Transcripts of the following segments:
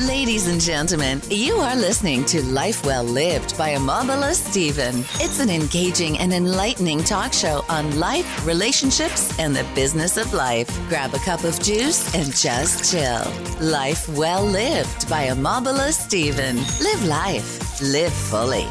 Ladies and gentlemen, you are listening to Life Well Lived by Amabala Stephen. It's an engaging and enlightening talk show on life, relationships, and the business of life. Grab a cup of juice and just chill. Life Well Lived by Amabala Stephen. Live life. Live fully.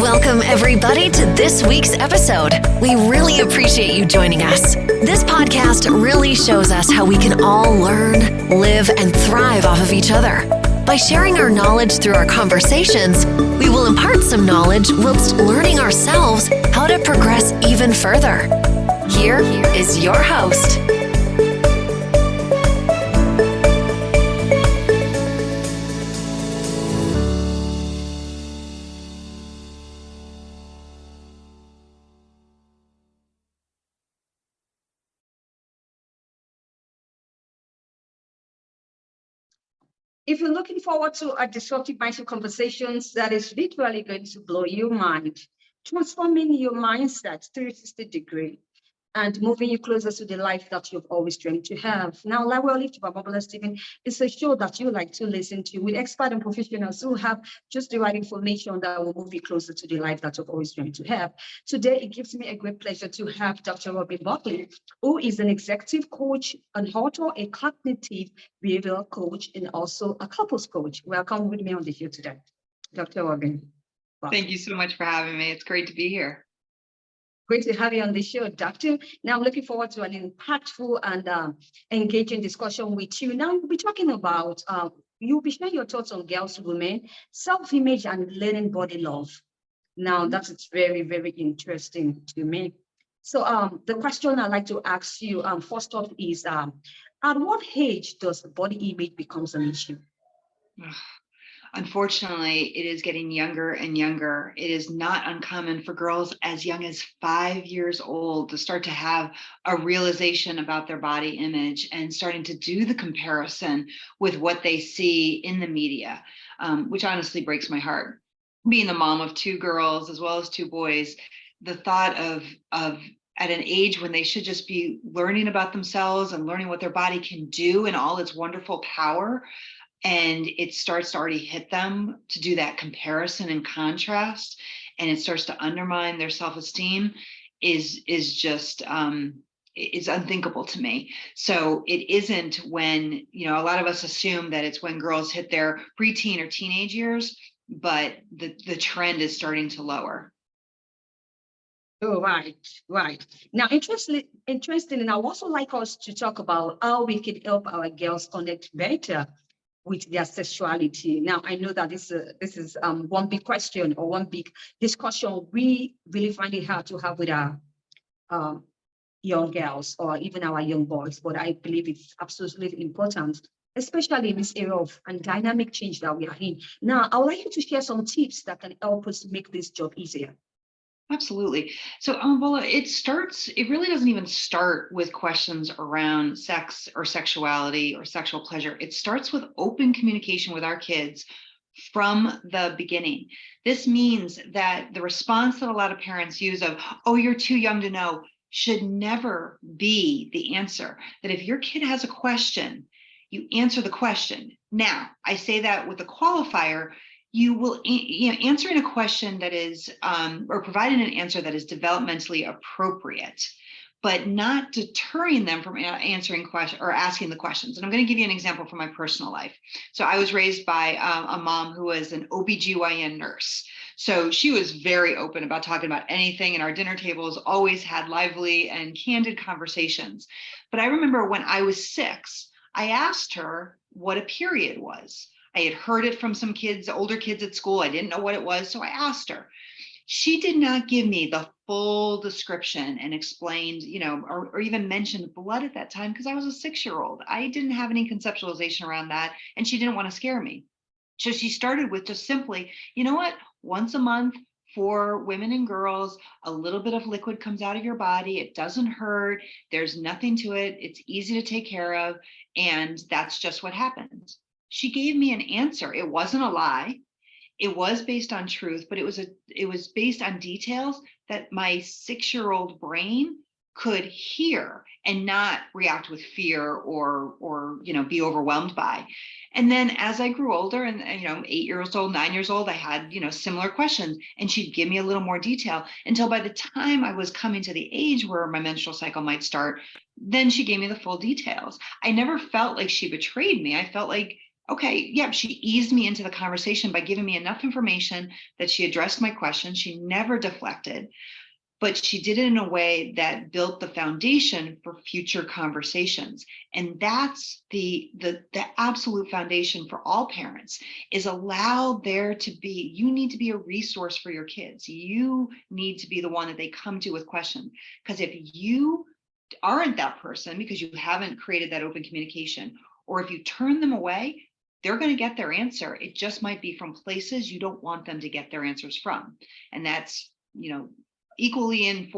Welcome, everybody, to this week's episode. We really appreciate you joining us. This podcast really shows us how we can all learn, live, and thrive off of each other. By sharing our knowledge through our conversations, we will impart some knowledge whilst learning ourselves how to progress even further. Here is your host. If you're looking forward to a disruptive mindset conversations that is literally going to blow your mind, transforming your mindset 360 degree, and moving you closer to the life that you've always dreamed to have. Now, Life Well Lived by Amabala Stephen is a show that you like to listen to with experts and professionals who have just the right information that will move you closer to the life that you've always dreamed to have. Today, it gives me a great pleasure to have Dr. Robin Buckley, who is an executive coach, an author, a cognitive behavioral coach, and also a couples coach. Welcome with me on the show today, Dr. Robin Buckley. Thank you so much for having me. It's great to be here. Great to have you on the show, Doctor. Now, I'm looking forward to an impactful and engaging discussion with you. Now, we'll be talking about, you'll be sharing your thoughts on girls, women, self-image, and learning body love. Now, that's very, very interesting to me. So the question I'd like to ask you first off is, at what age does body image becomes an issue? Unfortunately, it is getting younger and younger. It is not uncommon for girls as young as 5 years old to start to have a realization about their body image and starting to do the comparison with what they see in the media, which honestly breaks my heart. Being the mom of 2 girls as well as 2 boys, the thought of at an age when they should just be learning about themselves and learning what their body can do in all its wonderful power, and it starts to already hit them to do that comparison and contrast, and it starts to undermine their self-esteem is just it's unthinkable to me. So it isn't when, a lot of us assume that it's when girls hit their preteen or teenage years, but the trend is starting to lower. Oh, right. Now, interesting, and I would also like us to talk about how we can help our girls connect better with their sexuality. Now, I know that this is one big question or one big discussion we really find it hard to have with our young girls or even our young boys, but I believe it's absolutely important, especially in this era of and dynamic change that we are in. Now, I would like you to share some tips that can help us make this job easier. Absolutely. So, Amabala, it really doesn't even start with questions around sex or sexuality or sexual pleasure. It starts with open communication with our kids from the beginning. This means that the response that a lot of parents use of, oh, you're too young to know, should never be the answer. That if your kid has a question, you answer the question. Now, I say that with a qualifier. You will, answering a question that is, or providing an answer that is developmentally appropriate, but not deterring them from answering questions or asking the questions. And I'm going to give you an example from my personal life. So I was raised by a mom who was an OBGYN nurse. So she was very open about talking about anything, and our dinner tables always had lively and candid conversations. But I remember when I was 6, I asked her what a period was. I had heard it from some kids, older kids at school. I didn't know what it was, so I asked her. She did not give me the full description and explained, or even mentioned blood at that time because I was a 6-year-old. I didn't have any conceptualization around that, and she didn't want to scare me. So she started with just simply, once a month for women and girls, a little bit of liquid comes out of your body. It doesn't hurt. There's nothing to it. It's easy to take care of, and that's just what happens. She gave me an answer. It wasn't a lie. It was based on truth, but it was based on details that my 6-year-old brain could hear and not react with fear or be overwhelmed by. And then as I grew older and 8 years old, 9 years old, I had similar questions, and she'd give me a little more detail until by the time I was coming to the age where my menstrual cycle might start, then she gave me the full details. I never felt like she betrayed me. I felt like, okay, yeah, she eased me into the conversation by giving me enough information that she addressed my questions. She never deflected, but she did it in a way that built the foundation for future conversations. And that's the absolute foundation for all parents, is allow there to be, you need to be a resource for your kids. You need to be the one that they come to with questions. Because if you aren't that person, because you haven't created that open communication, or if you turn them away, they're going to get their answer. It just might be from places you don't want them to get their answers from. And that's, equally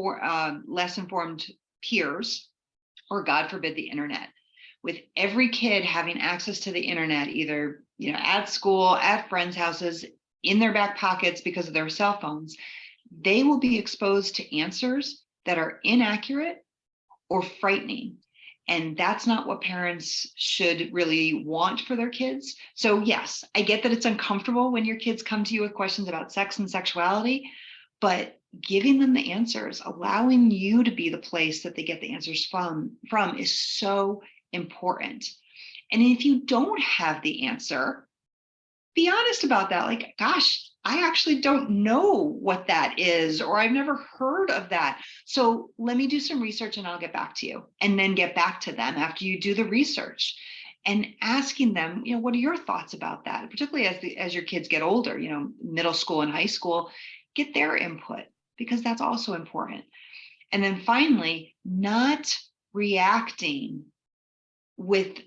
less informed peers, or God forbid, the internet. With every kid having access to the internet, either at school, at friends' houses, in their back pockets because of their cell phones, they will be exposed to answers that are inaccurate or frightening. And that's not what parents should really want for their kids. So yes, I get that it's uncomfortable when your kids come to you with questions about sex and sexuality, but giving them the answers, allowing you to be the place that they get the answers from is so important. And if you don't have the answer, be honest about that. Like, gosh, I actually don't know what that is, or I've never heard of that. So let me do some research and I'll get back to you. And then get back to them after you do the research and asking them, what are your thoughts about that? Particularly as your kids get older, middle school and high school, get their input, because that's also important. And then finally, not reacting with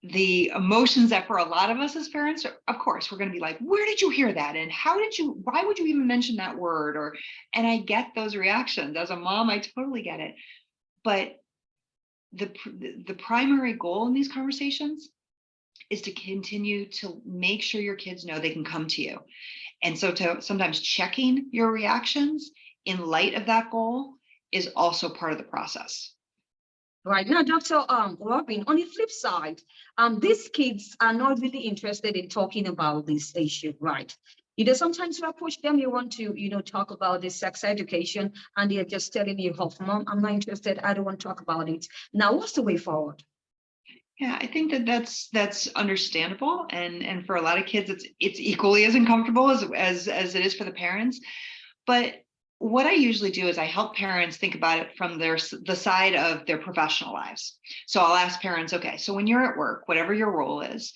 the emotions that for a lot of us as parents, of course, we're going to be like, where did you hear that? And why would you even mention that word? And I get those reactions. As a mom, I totally get it. But the primary goal in these conversations is to continue to make sure your kids know they can come to you. And so sometimes checking your reactions in light of that goal is also part of the process. Right now, Dr. Robin, on the flip side, these kids are not really interested in talking about this issue, right? Sometimes you approach them, you want to, talk about the sex education, and they're just telling you, oh, Mom, I'm not interested. I don't want to talk about it. Now, what's the way forward? Yeah, I think that's understandable, and for a lot of kids, it's equally as uncomfortable as it is for the parents. But what I usually do is I help parents think about it from the side of their professional lives. So I'll ask parents, okay, so when you're at work, whatever your role is,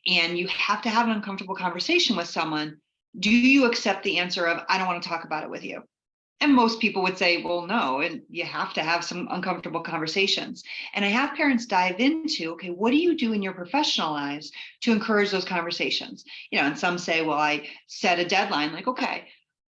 and you have to have an uncomfortable conversation with someone, do you accept the answer of, I don't want to talk about it with you? And most people would say, well, no, and you have to have some uncomfortable conversations. And I have parents dive into, okay, what do you do in your professional lives to encourage those conversations? And some say, well, I set a deadline, like, okay,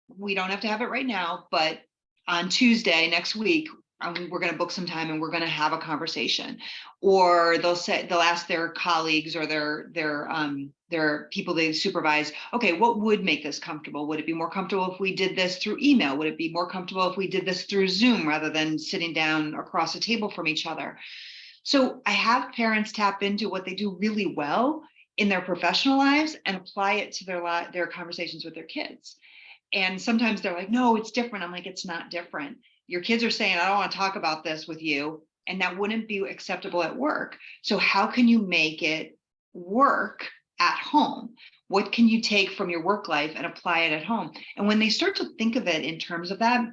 we don't have to have it right now, but on Tuesday next week, we're going to book some time and we're going to have a conversation. Or they'll ask their colleagues or their people they supervise, okay, what would make this comfortable? Would it be more comfortable if we did this through email? Would it be more comfortable if we did this through Zoom rather than sitting down across a table from each other? So I have parents tap into what they do really well in their professional lives and apply it to their conversations with their kids. And sometimes they're like, no, it's different. I'm like, it's not different. Your kids are saying, I don't want to talk about this with you. And that wouldn't be acceptable at work. So how can you make it work at home? What can you take from your work life and apply it at home? And when they start to think of it in terms of that,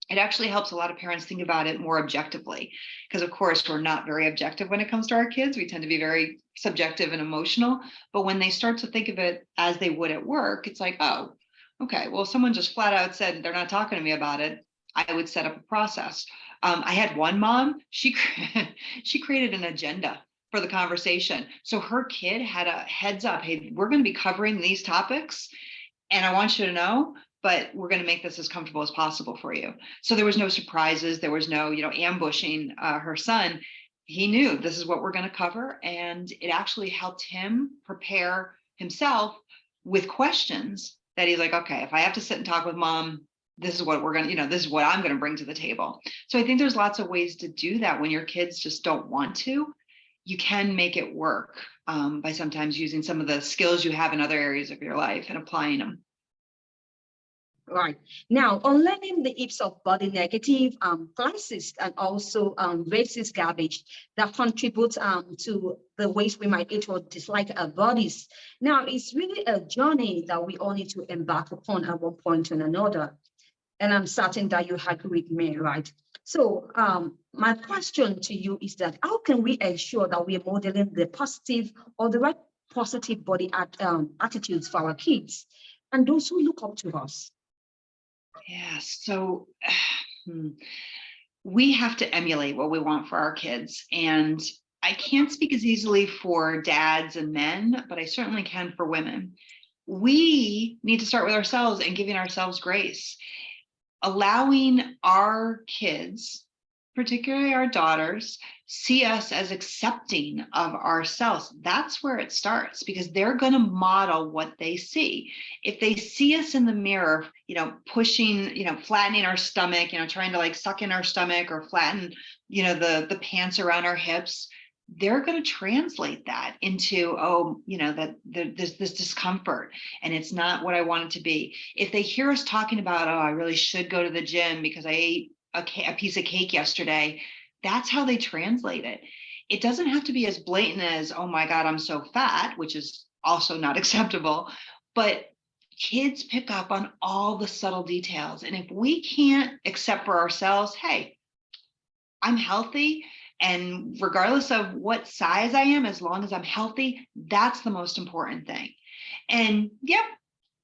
it actually helps a lot of parents think about it more objectively. Because of course, we're not very objective when it comes to our kids. We tend to be very subjective and emotional. But when they start to think of it as they would at work, it's like, oh, okay, well, someone just flat out said they're not talking to me about it. I would set up a process. I had one mom, she created an agenda for the conversation. So her kid had a heads up, hey, we're going to be covering these topics and I want you to know, but we're going to make this as comfortable as possible for you. So there was no surprises. There was no, ambushing her son. He knew this is what we're going to cover. And it actually helped him prepare himself with questions that he's like, okay, if I have to sit and talk with Mom, this is what we're going to, this is what I'm going to bring to the table. So I think there's lots of ways to do that. When your kids just don't want to, you can make it work by sometimes using some of the skills you have in other areas of your life and applying them. Right. Now, on learning the ifs of body negative, classist, and also racist garbage that contributes to the ways we might hate or dislike our bodies. Now, it's really a journey that we all need to embark upon at one point or another. And I'm certain that you agree with me, right? So my question to you is that how can we ensure that we are modeling the positive or the right positive body attitudes for our kids and those who look up to us? Yeah, so we have to emulate what we want for our kids. And I can't speak as easily for dads and men, but I certainly can for women. We need to start with ourselves and giving ourselves grace, allowing our kids, particularly our daughters, see us as accepting of ourselves. That's where it starts, because they're going to model what they see. If they see us in the mirror, pushing, flattening our stomach, trying to like suck in our stomach or flatten, the pants around our hips, they're going to translate that into, that there's this discomfort and it's not what I want it to be. If they hear us talking about, I really should go to the gym because I ate a piece of cake yesterday, that's how they translate it. It doesn't have to be as blatant as, oh my God, I'm so fat, which is also not acceptable, but kids pick up on all the subtle details. And if we can't accept for ourselves, hey, I'm healthy, and regardless of what size I am, as long as I'm healthy, that's the most important thing. And yep,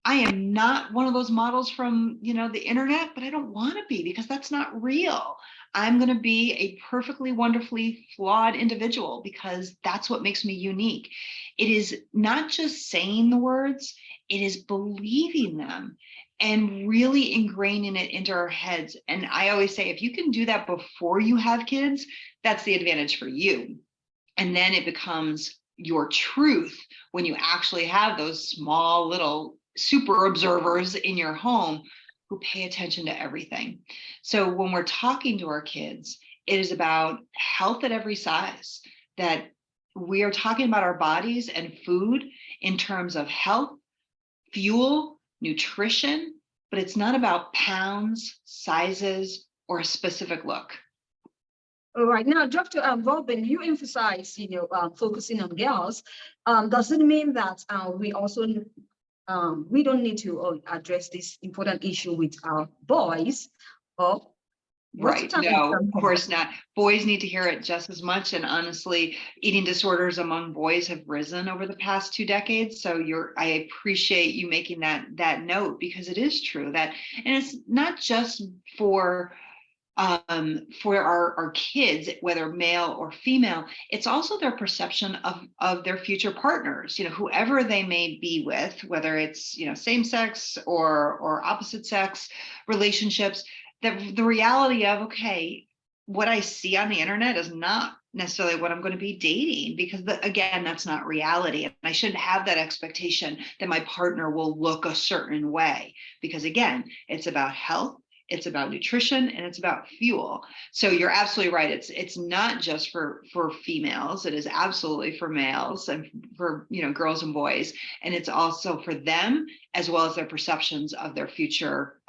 I am not one of those models from, the internet, but I don't want to be, because that's not real. I'm going to be a perfectly wonderfully flawed individual, because that's what makes me unique. It is not just saying the words, it is believing them and really ingraining it into our heads. And I always say, if you can do that before you have kids, that's the advantage for you. And then it becomes your truth when you actually have those small little super observers in your home who pay attention to everything. So when we're talking to our kids, it is about health at every size, that we are talking about our bodies and food in terms of health, fuel, nutrition, but it's not about pounds, sizes, or a specific look. All right. Now, Dr. Robin, you emphasize, focusing on girls. Does it mean that we also we don't need to address this important issue with our boys? Or right? No, of course not. Boys need to hear it just as much. And honestly, eating disorders among boys have risen over the past 2 decades. So I appreciate you making that note, because it is true that, and it's not just for our kids, whether male or female, it's also their perception of their future partners, whoever they may be with, whether it's, same sex or opposite sex relationships, that the reality of, okay, what I see on the internet is not necessarily what I'm going to be dating, because again, that's not reality. And I shouldn't have that expectation that my partner will look a certain way, because again, it's about health, it's about nutrition, and it's about fuel. So you're absolutely right. It's not just for females. It is absolutely for males and for, girls and boys. And it's also for them, as well as their perceptions of their future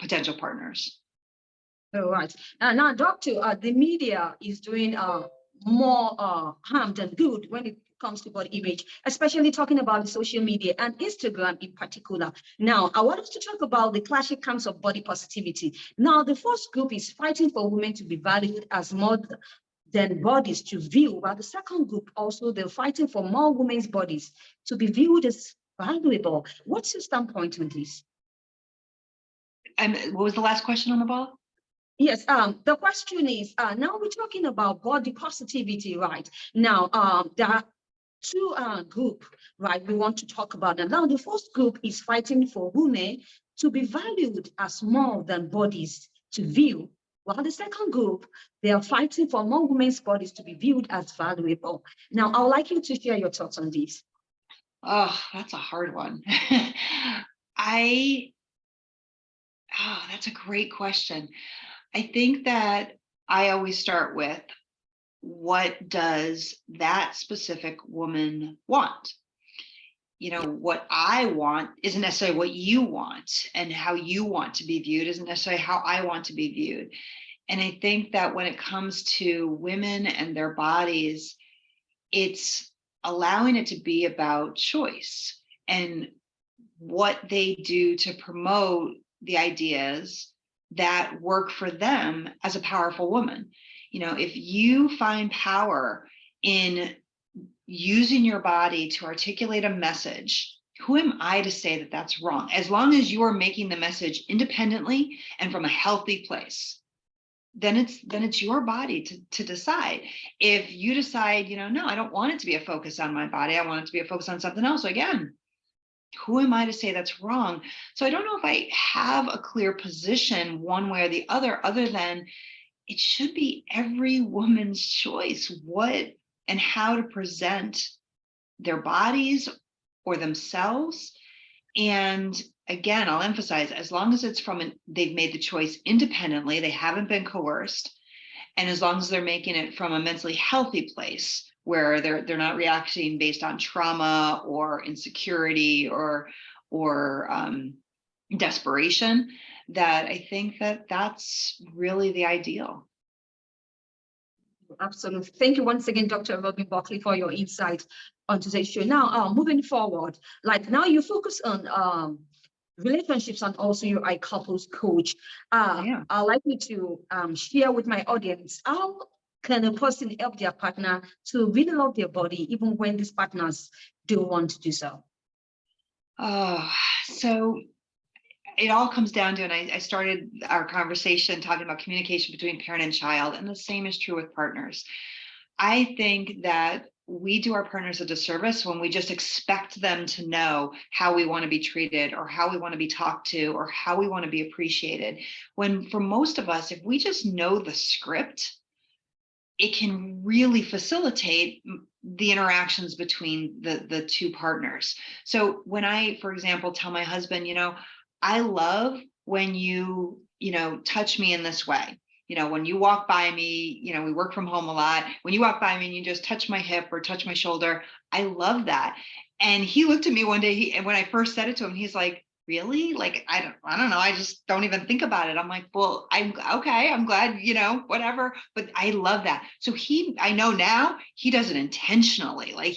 potential partners. All right. Now, Doctor, the media is doing more harm than good when it comes to body image, especially talking about the social media and Instagram in particular. Now, I want us to talk about the classic camps of body positivity. Now, the first group is fighting for women to be valued as more than bodies to view, while the second group also, they're fighting for more women's bodies to be viewed as valuable. What's your standpoint on this? And what was the last question on the ball? Yes, the question is, now we're talking about body positivity, right? Now, there are 2 groups, right, we want to talk about. And now the first group is fighting for women to be valued as more than bodies to view, while the second group, they are fighting for more women's bodies to be viewed as valuable. Now, I would like you to share your thoughts on this. Oh, that's a hard one. Oh, that's a great question. I think that I always start with, what does that specific woman want? What I want isn't necessarily what you want, and how you want to be viewed isn't necessarily how I want to be viewed. And I think that when it comes to women and their bodies, it's allowing it to be about choice and what they do to promote the ideas that work for them as a powerful woman. If you find power in using your body to articulate a message, who am I to say that that's wrong? As long as you are making the message independently and from a healthy place, then it's your body to decide. If you decide, no, I don't want it to be a focus on my body, I want it to be a focus on something else, again, who am I to say that's wrong? So I don't know if I have a clear position one way or the other than it should be every woman's choice what and how to present their bodies or themselves. And again, I'll emphasize, as long as it's they've made the choice independently, they haven't been coerced, and as long as they're making it from a mentally healthy place where they're not reacting based on trauma or insecurity or desperation, that I think that that's really the ideal. Absolutely. Thank you once again, Dr. Robin Buckley, for your insight on today's show. Now, moving forward, like now you focus on relationships, and also you're a couples coach. Yeah. I'd like you to share with my audience, how can a person help their partner to really love their body, even when these partners don't want to do so? So it all comes down to, and I started our conversation talking about communication between parent and child, and the same is true with partners. I think that we do our partners a disservice when we just expect them to know how we want to be treated, or how we want to be talked to, or how we want to be appreciated. When for most of us, if we just know the script, it can really facilitate the interactions between the two partners. So when I, for example, tell my husband, I love when you touch me in this way. When you walk by me, we work from home a lot. When you walk by me and you just touch my hip or touch my shoulder, I love that. And he looked at me one day, and when I first said it to him, he's like, really? Like, I don't know. I just don't even think about it. I'm like, well, I'm okay. I'm glad, whatever. But I love that. So I know now he does it intentionally. Like,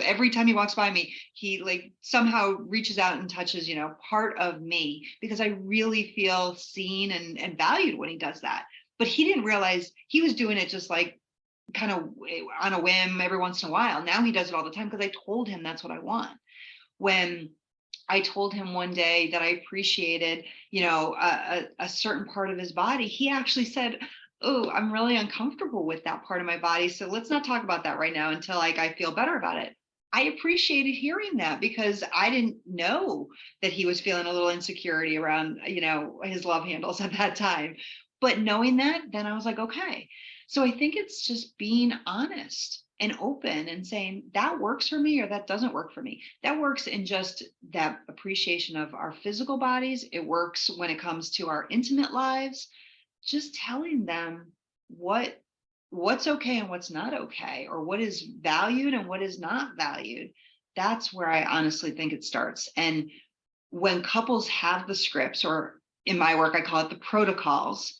every time he walks by me, he like somehow reaches out and touches, part of me, because I really feel seen and valued when he does that. But he didn't realize he was doing it just like kind of on a whim every once in a while. Now he does it all the time because I told him that's what I want. When I told him one day that I appreciated, a certain part of his body, he actually said, oh, I'm really uncomfortable with that part of my body. So let's not talk about that right now until I feel better about it. I appreciated hearing that, because I didn't know that he was feeling a little insecurity around, his love handles at that time. But knowing that, then I was like, okay. So I think it's just being honest and open and saying that works for me or that doesn't work for me. That works in just that appreciation of our physical bodies. It works when it comes to our intimate lives, just telling them what's okay and what's not okay, or what is valued and what is not valued. That's where I honestly think it starts. And when couples have the scripts, or in my work, I call it the protocols,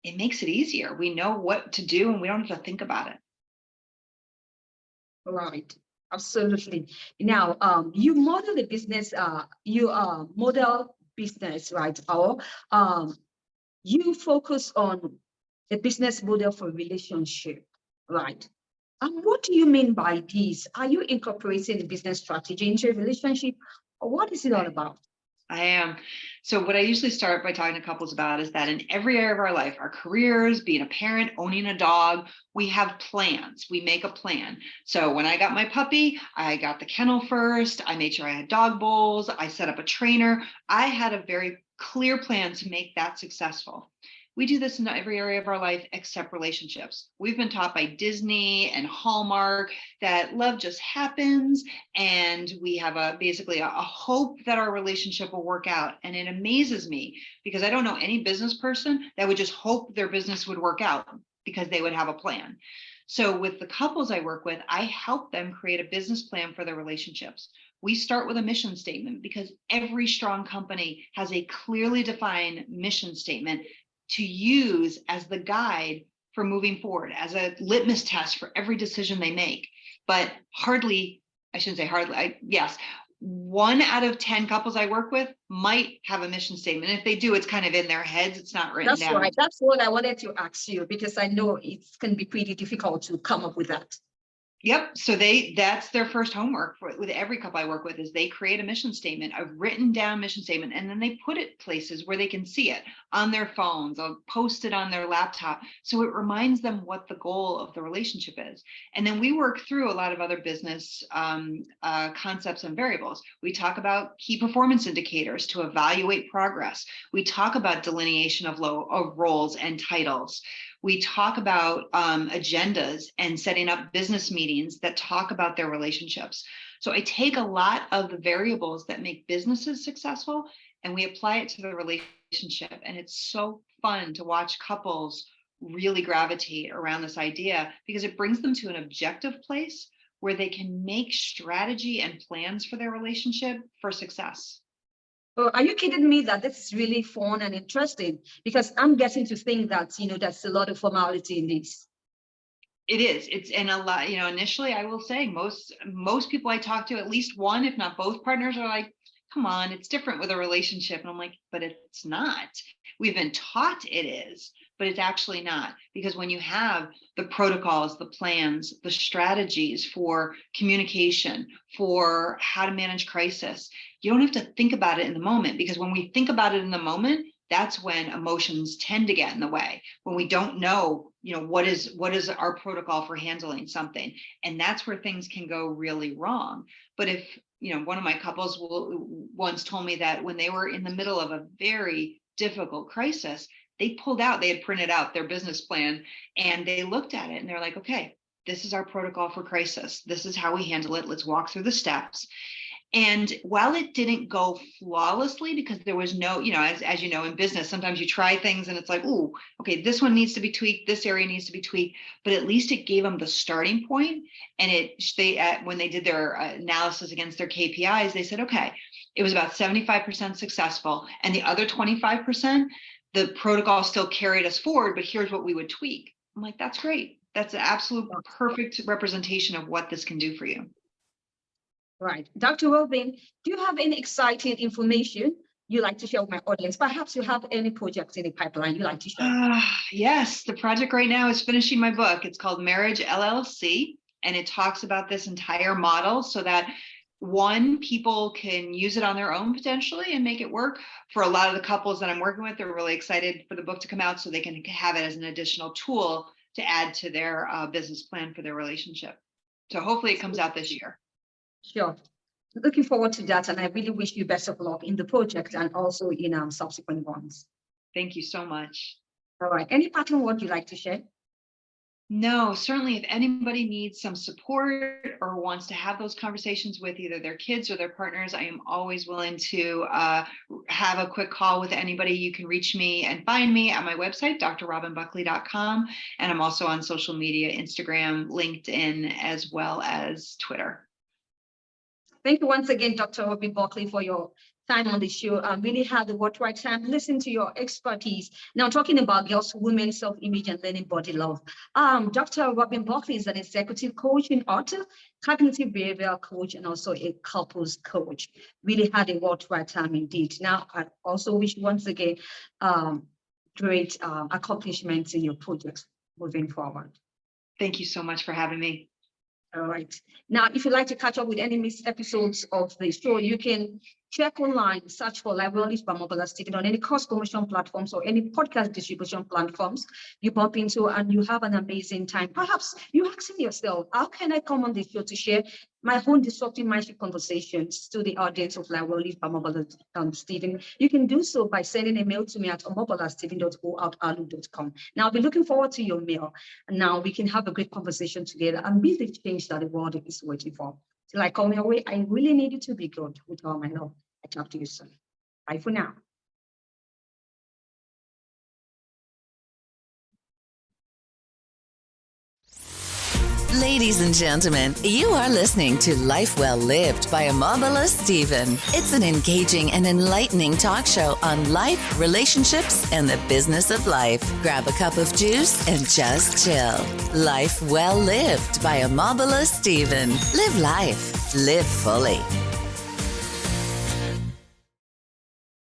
it makes it easier. We know what to do and we don't have to think about it. Right. Absolutely. Now, you model the business, model business, right? Or you focus on the business model for relationship, right? And what do you mean by this? Are you incorporating the business strategy into a relationship, or what is it all about? I am. So what I usually start by talking to couples about is that in every area of our life, our careers, being a parent, owning a dog, we have plans. We make a plan. So when I got my puppy, I got the kennel first. I made sure I had dog bowls. I set up a trainer. I had a very clear plan to make that successful. We do this in every area of our life except relationships. We've been taught by Disney and Hallmark that love just happens, and we have basically a hope that our relationship will work out. And it amazes me because I don't know any business person that would just hope their business would work out because they would have a plan. So with the couples I work with, I help them create a business plan for their relationships. We start with a mission statement because every strong company has a clearly defined mission statement to use as the guide for moving forward, as a litmus test for every decision they make. But hardly, I shouldn't say hardly, yes, 1 out of 10 couples I work with might have a mission statement. If they do, it's kind of in their heads. It's not written down. That's right. That's what I wanted to ask you, because I know it can be pretty difficult to come up with that. Yep. So that's their first homework with every couple I work with, is they create a mission statement, a written down mission statement, and then they put it places where they can see it on their phones or post it on their laptop. So it reminds them what the goal of the relationship is. And then we work through a lot of other business concepts and variables. We talk about key performance indicators to evaluate progress. We talk about delineation of roles and titles. We talk about agendas and setting up business meetings that talk about their relationships. So I take a lot of the variables that make businesses successful and we apply it to the relationship. And it's so fun to watch couples really gravitate around this idea because it brings them to an objective place where they can make strategy and plans for their relationship for success. Well, are you kidding me that this is really fun and interesting? Because I'm getting to think that, there's a lot of formality in this. It is. It's in a lot, initially I will say most people I talk to, at least one, if not both partners, are like, come on, it's different with a relationship. And I'm like, but it's not. We've been taught it is, but it's actually not. Because when you have the protocols, the plans, the strategies for communication, for how to manage crisis, you don't have to think about it in the moment, because when we think about it in the moment, that's when emotions tend to get in the way, when we don't know, what is our protocol for handling something. And that's where things can go really wrong. But if, one of my couples once told me that when they were in the middle of a very difficult crisis, they had printed out their business plan and they looked at it and they're like, okay, this is our protocol for crisis. This is how we handle it. Let's walk through the steps. And while it didn't go flawlessly, because there was no, as you know, in business, sometimes you try things and it's like, oh, okay, this one needs to be tweaked. This area needs to be tweaked. But at least it gave them the starting point. And when they did their analysis against their KPIs, they said, okay, it was about 75% successful. And the other 25%, the protocol still carried us forward, but here's what we would tweak. I'm like, that's great. That's an absolute perfect representation of what this can do for you. Right. Dr. Robin, do you have any exciting information you'd like to share with my audience? Perhaps you have any projects in the pipeline you'd like to share? Yes, the project right now is finishing my book. It's called Marriage LLC, and it talks about this entire model so that people can use it on their own potentially and make it work. For a lot of the couples that I'm working with, they're really excited for the book to come out so they can have it as an additional tool to add to their business plan for their relationship. So hopefully it comes out this year. Sure. Looking forward to that. And I really wish you best of luck in the project and also in subsequent ones. Thank you so much. All right. Any parting word you'd like to share? No, certainly if anybody needs some support or wants to have those conversations with either their kids or their partners, I am always willing to have a quick call with anybody. You can reach me and find me at my website, drrobinbuckley.com. And I'm also on social media, Instagram, LinkedIn, as well as Twitter. Thank you once again, Dr. Robin Buckley, for your time on the show. I really had the right time. Listen to your expertise. Now, talking about girls, women, self-image, and learning body love. Dr. Robin Buckley is an executive coach and author, cognitive behavioral coach, and also a couples coach. Really had a right time indeed. Now, I also wish once again great accomplishments in your projects moving forward. Thank you so much for having me. All right. Now, if you'd like to catch up with any missed episodes of the show, you can check online, search for Life Well Lived by Mobile Stephen on any course promotion platforms or any podcast distribution platforms you bump into, and you have an amazing time. Perhaps you're asking yourself, how can I come on the show to share my own disruptive mindset conversations to the audience of Life Well Lived by Mobile Stephen? You can do so by sending a mail to me at mobile@stephen.ooutalu.com. Now, I'll be looking forward to your mail. And now we can have a great conversation together and be the change that the world is waiting for. Till I come your way, I really need you to be good with all my love. I talk to you soon. Bye for now. Ladies and gentlemen, you are listening to Life Well Lived by Amabala Stephen. It's an engaging and enlightening talk show on life, relationships, and the business of life. Grab a cup of juice and just chill. Life Well Lived by Amabala Stephen. Live life. Live fully.